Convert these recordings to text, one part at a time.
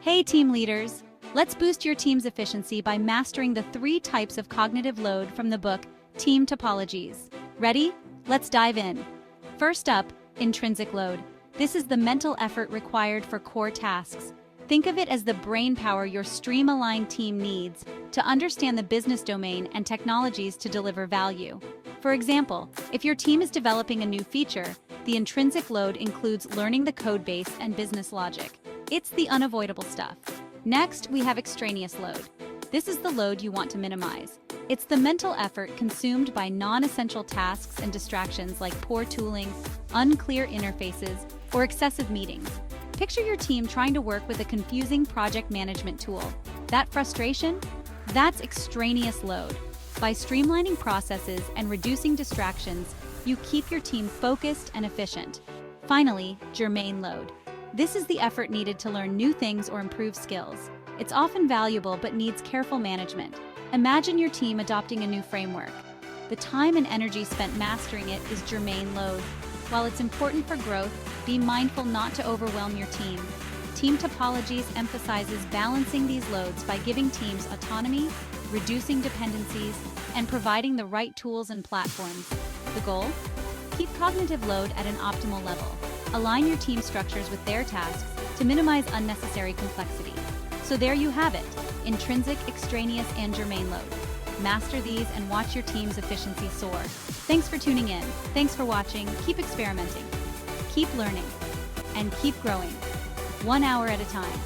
Hey team leaders! Let's boost your team's efficiency by mastering the 3 types of cognitive load from the book Team Topologies. Ready? Let's dive in. First up, intrinsic load. This is the mental effort required for core tasks. Think of it as the brain power your stream-aligned team needs to understand the business domain and technologies to deliver value. For example, if your team is developing a new feature, the intrinsic load includes learning the code base and business logic. It's the unavoidable stuff. Next, we have extraneous load. This is the load you want to minimize. It's the mental effort consumed by non-essential tasks and distractions like poor tooling, unclear interfaces, or excessive meetings. Picture your team trying to work with a confusing project management tool. That frustration? That's extraneous load. By streamlining processes and reducing distractions, you keep your team focused and efficient. Finally, germane load. This is the effort needed to learn new things or improve skills. It's often valuable but needs careful management. Imagine your team adopting a new framework. The time and energy spent mastering it is germane load. While it's important for growth, be mindful not to overwhelm your team. Team Topologies emphasizes balancing these loads by giving teams autonomy, reducing dependencies, and providing the right tools and platforms. The goal? Keep cognitive load at an optimal level. Align your team structures with their tasks to minimize unnecessary complexity. So there you have it, intrinsic, extraneous, and germane load. Master these and watch your team's efficiency soar. Thanks for tuning in. Thanks for watching. Keep experimenting, keep learning, and keep growing. 1 hour at a time.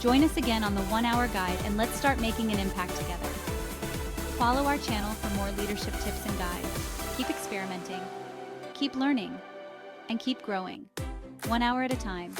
Join us again on the 1 Hour Guide and let's start making an impact together. Follow our channel for more leadership tips and guides. Keep experimenting, keep learning, and keep growing. 1 hour at a time.